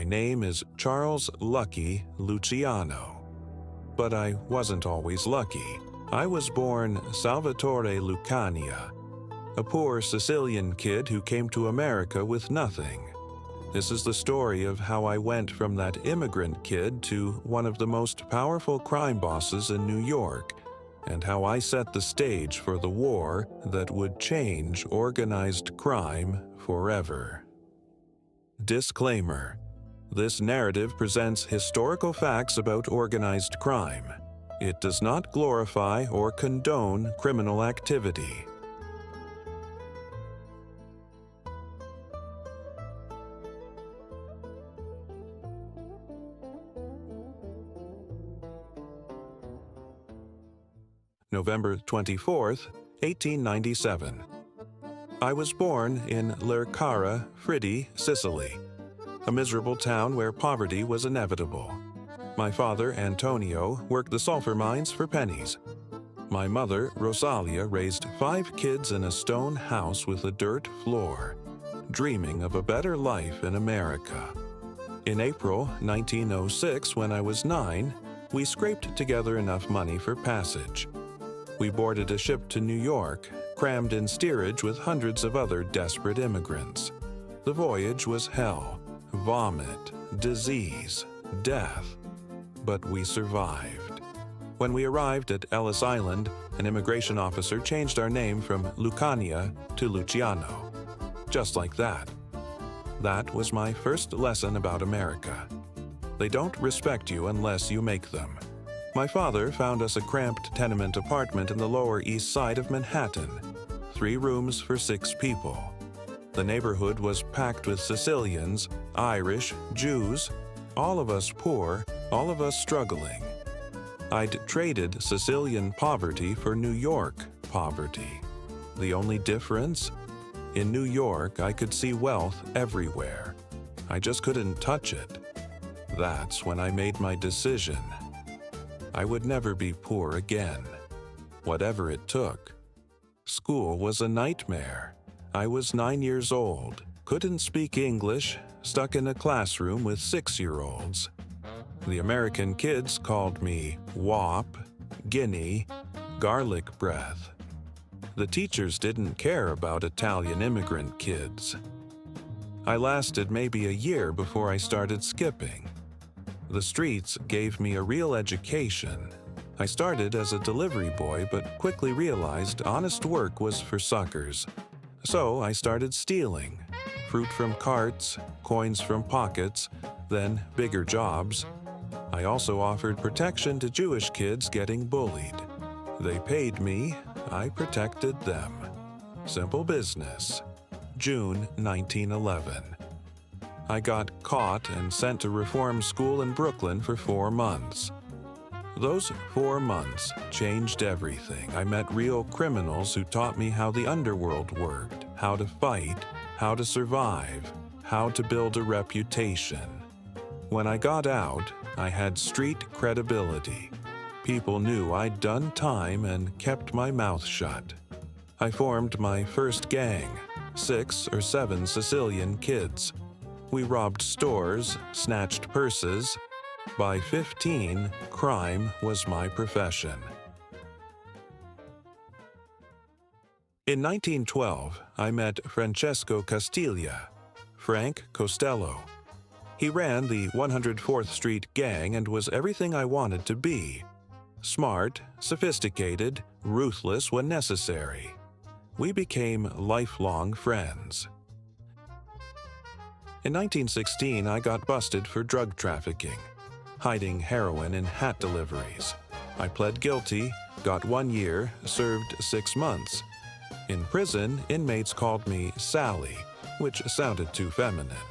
My name is Charles Lucky Luciano. But I wasn't always lucky. I was born Salvatore Lucania, a poor Sicilian kid who came to America with nothing. This is the story of how I went from that immigrant kid to one of the most powerful crime bosses in New York, and how I set the stage for the war that would change organized crime forever. Disclaimer: this narrative presents historical facts about organized crime. It does not glorify or condone criminal activity. November 24th, 1897. I was born in Lercara, Fritti, Sicily, a miserable town where poverty was inevitable. My father, Antonio, worked the sulfur mines for pennies. My mother, Rosalia, raised 5 kids in a stone house with a dirt floor, dreaming of a better life in America. In April 1906, when I was 9, we scraped together enough money for passage. We boarded a ship to New York, crammed in steerage with hundreds of other desperate immigrants. The voyage was hell, vomit, disease, death. But we survived. When we arrived at Ellis Island, an immigration officer changed our name from Lucania to Luciano. Just like that. That was my first lesson about America. They don't respect you unless you make them. My father found us a cramped tenement apartment in the Lower East Side of Manhattan, 3 rooms for 6 people. The neighborhood was packed with Sicilians, Irish, Jews, all of us poor, all of us struggling. I'd traded Sicilian poverty for New York poverty. The only difference? In New York, I could see wealth everywhere. I just couldn't touch it. That's when I made my decision. I would never be poor again, whatever it took. School was a nightmare. I was 9 years old, couldn't speak English, stuck in a classroom with 6-year-olds. The American kids called me wop, guinea, garlic breath. The teachers didn't care about Italian immigrant kids. I lasted maybe a year before I started skipping. The streets gave me a real education. I started as a delivery boy, but quickly realized honest work was for suckers. So I started stealing. Fruit from carts, coins from pockets, then bigger jobs. I also offered protection to Jewish kids getting bullied. They paid me, I protected them. Simple business. June 1911. I got caught and sent to reform school in Brooklyn for 4 months. Those 4 months changed everything. I met real criminals who taught me how the underworld worked, how to fight, how to survive, how to build a reputation. When I got out, I had street credibility. People knew I'd done time and kept my mouth shut. I formed my first gang, 6 or 7 Sicilian kids. We robbed stores, snatched purses. By 15, crime was my profession. In 1912, I met Francesco Castiglia, Frank Costello. He ran the 104th Street Gang and was everything I wanted to be. Smart, sophisticated, ruthless when necessary. We became lifelong friends. In 1916, I got busted for drug trafficking, hiding heroin in hat deliveries. I pled guilty, got 1 year, served 6 months. In prison, inmates called me Sally, which sounded too feminine.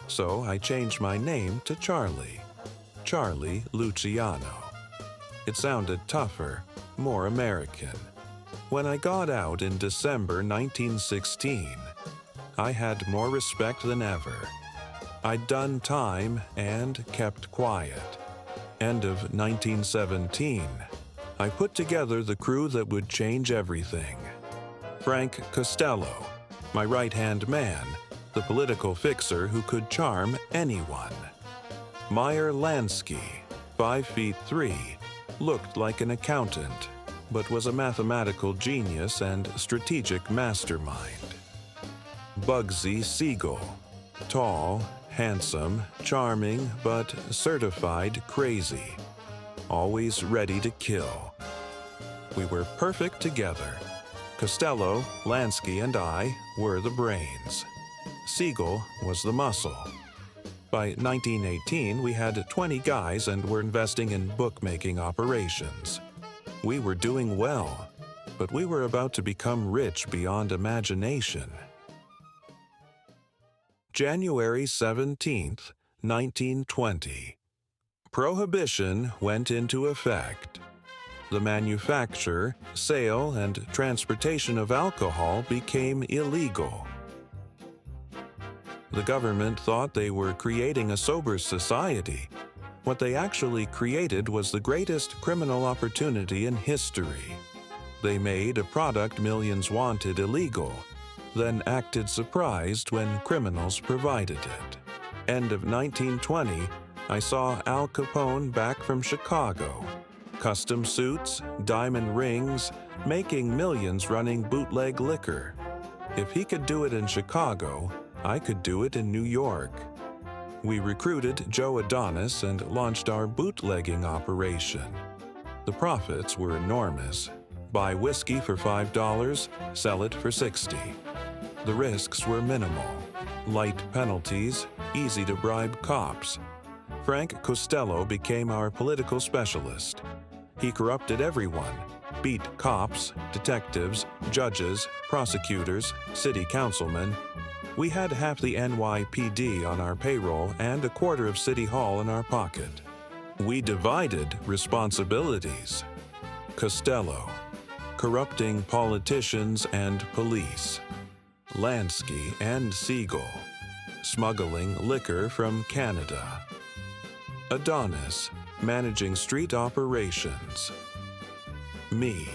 So I changed my name to Charlie, Charlie Luciano. It sounded tougher, more American. When I got out in December 1916, I had more respect than ever. I'd done time and kept quiet. End of 1917, I put together the crew that would change everything. Frank Costello, my right-hand man, the political fixer who could charm anyone. Meyer Lansky, 5 feet 3, looked like an accountant, but was a mathematical genius and strategic mastermind. Bugsy Siegel, tall, handsome, charming, but certified crazy, always ready to kill. We were perfect together. Costello, Lansky, and I were the brains. Siegel was the muscle. By 1918, we had 20 guys and were investing in bookmaking operations. We were doing well, but we were about to become rich beyond imagination. January 17, 1920. Prohibition went into effect. The manufacture, sale, and transportation of alcohol became illegal. The government thought they were creating a sober society. What they actually created was the greatest criminal opportunity in history. They made a product millions wanted illegal, then acted surprised when criminals provided it. End of 1920, I saw Al Capone back from Chicago. Custom suits, diamond rings, making millions running bootleg liquor. If he could do it in Chicago, I could do it in New York. We recruited Joe Adonis and launched our bootlegging operation. The profits were enormous. Buy whiskey for $5, sell it for $60. The risks were minimal. Light penalties, easy to bribe cops. Frank Costello became our political specialist. He corrupted everyone, beat cops, detectives, judges, prosecutors, city councilmen. We had half the NYPD on our payroll and a quarter of City Hall in our pocket. We divided responsibilities. Costello, corrupting politicians and police. Lansky and Siegel, smuggling liquor from Canada. Adonis, managing street operations. Me,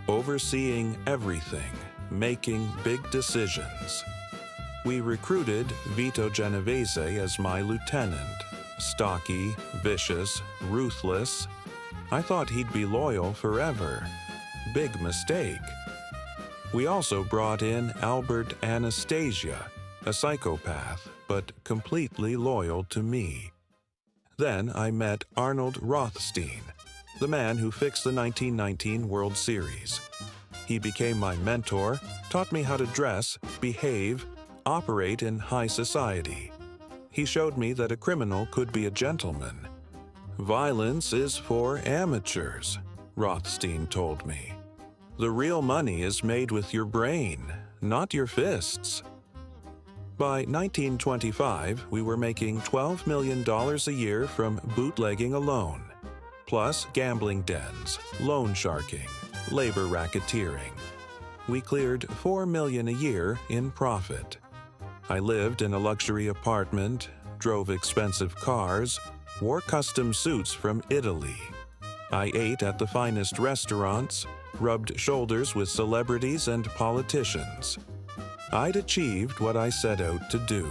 overseeing everything, making big decisions. We recruited Vito Genovese as my lieutenant. Stocky, vicious, ruthless. I thought he'd be loyal forever. Big mistake. We also brought in Albert Anastasia, a psychopath, but completely loyal to me. Then I met Arnold Rothstein, the man who fixed the 1919 World Series. He became my mentor, taught me how to dress, behave, operate in high society. He showed me that a criminal could be a gentleman. Violence is for amateurs, Rothstein told me. The real money is made with your brain, not your fists. By 1925, we were making $12 million a year from bootlegging alone, plus gambling dens, loan sharking, labor racketeering. We cleared $4 million a year in profit. I lived in a luxury apartment, drove expensive cars, wore custom suits from Italy. I ate at the finest restaurants, rubbed shoulders with celebrities and politicians. I'd achieved what I set out to do.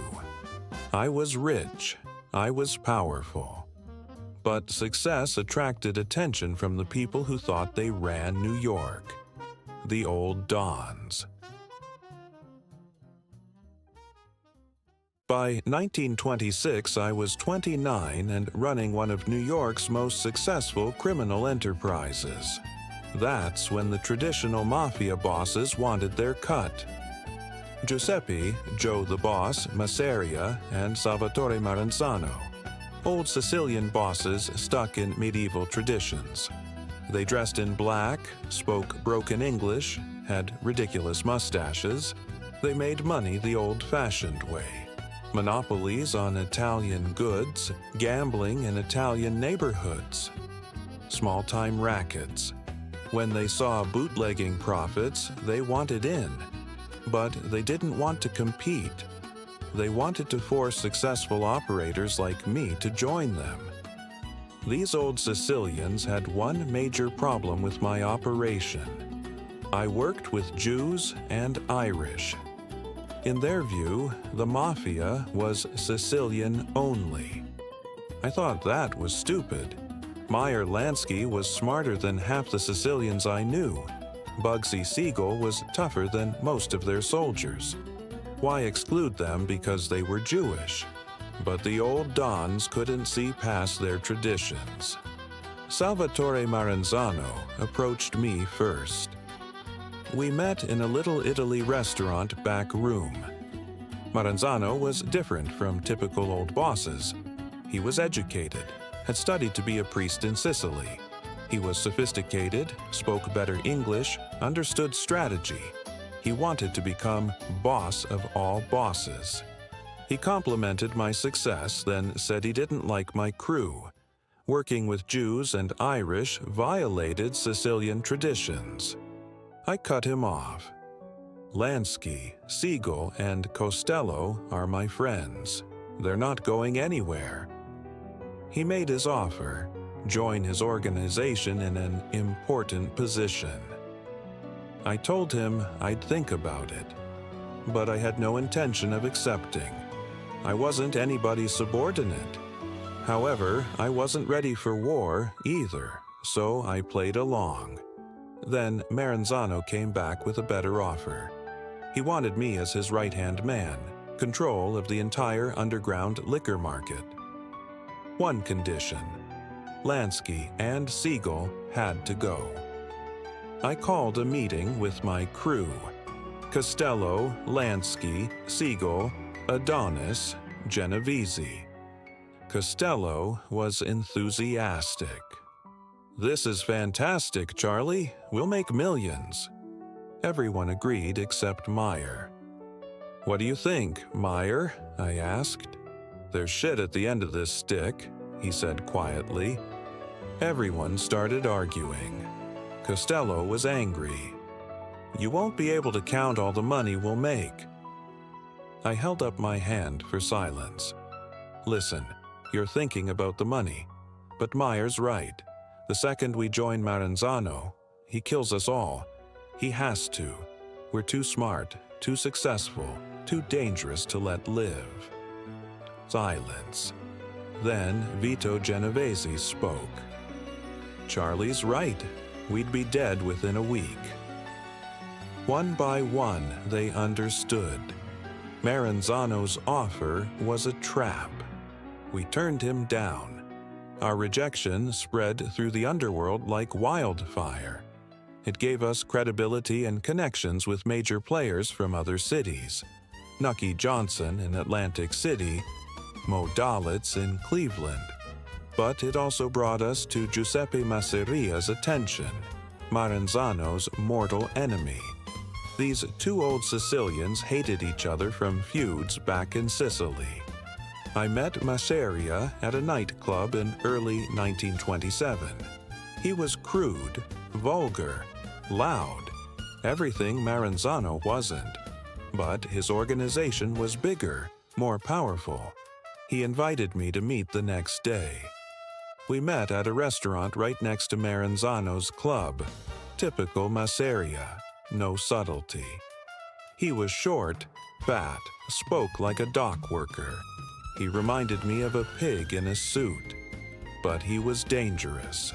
I was rich. I was powerful. But success attracted attention from the people who thought they ran New York. The old dons. By 1926, I was 29 and running one of New York's most successful criminal enterprises. That's when the traditional mafia bosses wanted their cut. Giuseppe, Joe the Boss, Masseria, and Salvatore Maranzano. Old Sicilian bosses stuck in medieval traditions. They dressed in black, spoke broken English, had ridiculous mustaches. They made money the old-fashioned way. Monopolies on Italian goods, gambling in Italian neighborhoods. Small-time rackets. When they saw bootlegging profits, they wanted in. But they didn't want to compete. They wanted to force successful operators like me to join them. These old Sicilians had one major problem with my operation. I worked with Jews and Irish. In their view, the Mafia was Sicilian only. I thought that was stupid. Meyer Lansky was smarter than half the Sicilians I knew. Bugsy Siegel was tougher than most of their soldiers. Why exclude them because they were Jewish? But the old dons couldn't see past their traditions. Salvatore Maranzano approached me first. We met in a Little Italy restaurant back room. Maranzano was different from typical old bosses. He was educated, had studied to be a priest in Sicily. He was sophisticated, spoke better English, understood strategy. He wanted to become boss of all bosses. He complimented my success, then said he didn't like my crew. Working with Jews and Irish violated Sicilian traditions. I cut him off. Lansky, Siegel, and Costello are my friends. They're not going anywhere. He made his offer, join his organization in an important position. I told him I'd think about it, but I had no intention of accepting. I wasn't anybody's subordinate. However, I wasn't ready for war either, so I played along. Then Maranzano came back with a better offer. He wanted me as his right-hand man, control of the entire underground liquor market. One condition: Lansky and Siegel had to go. I called a meeting with my crew: Costello, Lansky, Siegel, Adonis, Genovese. Costello was enthusiastic. "This is fantastic, Charlie. We'll make millions." Everyone agreed except Meyer. "What do you think, Meyer?" I asked. "There's shit at the end of this stick," he said quietly. Everyone started arguing. Costello was angry. "You won't be able to count all the money we'll make." I held up my hand for silence. "Listen, you're thinking about the money, but Meyer's right. The second we join Maranzano, he kills us all. He has to. We're too smart, too successful, too dangerous to let live." Silence. Then Vito Genovese spoke. "Charlie's right. We'd be dead within a week." One by one, they understood. Maranzano's offer was a trap. We turned him down. Our rejection spread through the underworld like wildfire. It gave us credibility and connections with major players from other cities. Nucky Johnson in Atlantic City, Mo Dalitz in Cleveland. But it also brought us to Giuseppe Masseria's attention, Maranzano's mortal enemy. These two old Sicilians hated each other from feuds back in Sicily. I met Masseria at a nightclub in early 1927. He was crude, vulgar, loud, everything Maranzano wasn't. But his organization was bigger, more powerful. He invited me to meet the next day. We met at a restaurant right next to Maranzano's club. Typical Masseria, no subtlety. He was short, fat, spoke like a dock worker. He reminded me of a pig in a suit. But he was dangerous.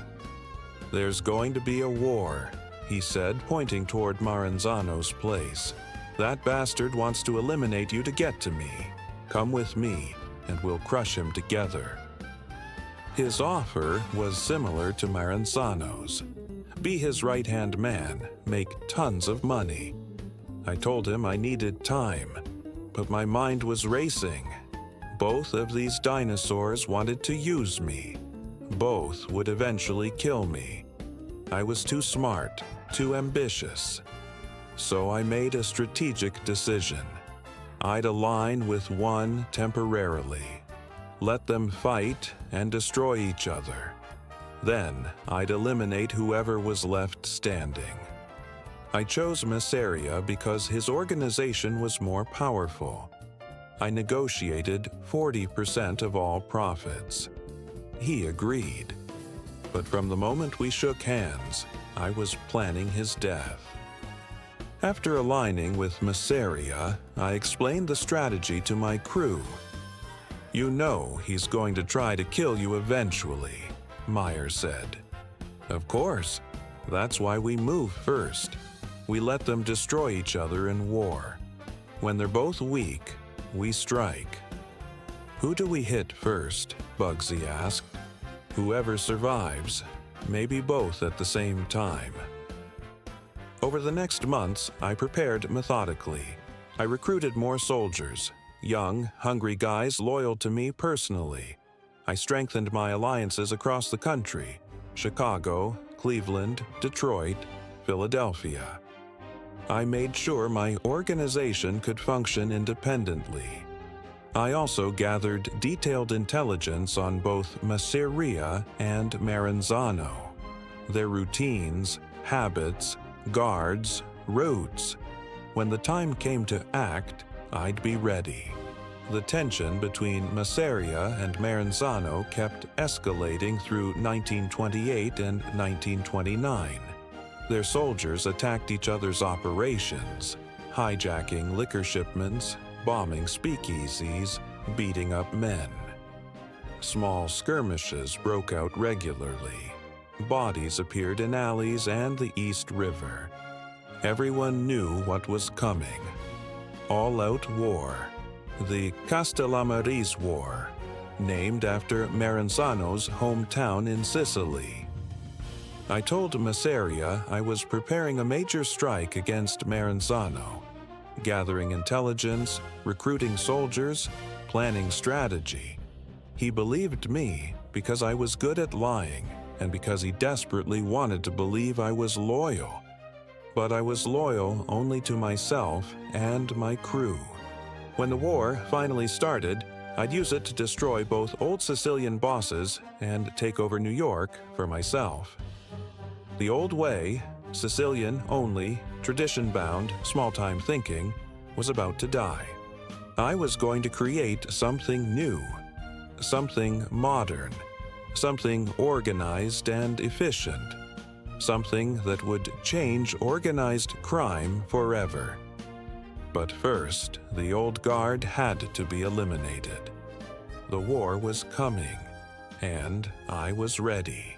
"There's going to be a war," he said, pointing toward Maranzano's place. "That bastard wants to eliminate you to get to me. Come with me, and we'll crush him together." His offer was similar to Maranzano's. Be his right-hand man, make tons of money. I told him I needed time, but my mind was racing. Both of these dinosaurs wanted to use me. Both would eventually kill me. I was too smart, too ambitious. So I made a strategic decision. I'd align with one temporarily. Let them fight and destroy each other. Then I'd eliminate whoever was left standing. I chose Masseria because his organization was more powerful. I negotiated 40% of all profits. He agreed. But from the moment we shook hands, I was planning his death. After aligning with Masseria, I explained the strategy to my crew. "You know he's going to try to kill you eventually," Meyer said. "Of course. That's why we move first. We let them destroy each other in war. When they're both weak, we strike." "Who do we hit first?" Bugsy asked. "Whoever survives, maybe both at the same time." Over the next months, I prepared methodically. I recruited more soldiers, young, hungry guys loyal to me personally. I strengthened my alliances across the country: Chicago, Cleveland, Detroit, Philadelphia. I made sure my organization could function independently. I also gathered detailed intelligence on both Masseria and Maranzano, their routines, habits, guards, routes. When the time came to act, I'd be ready. The tension between Masseria and Maranzano kept escalating through 1928 and 1929. Their soldiers attacked each other's operations, hijacking liquor shipments, bombing speakeasies, beating up men. Small skirmishes broke out regularly. Bodies appeared in alleys and the East River. Everyone knew what was coming. All-out war. The Castellamarese War, named after Maranzano's hometown in Sicily. I told Masseria I was preparing a major strike against Maranzano, gathering intelligence, recruiting soldiers, planning strategy. He believed me because I was good at lying and because he desperately wanted to believe I was loyal. But I was loyal only to myself and my crew. When the war finally started, I'd use it to destroy both old Sicilian bosses and take over New York for myself. The old way, Sicilian only, tradition-bound, small-time thinking, was about to die. I was going to create something new, something modern, something organized and efficient, something that would change organized crime forever. But first, the old guard had to be eliminated. The war was coming, and I was ready.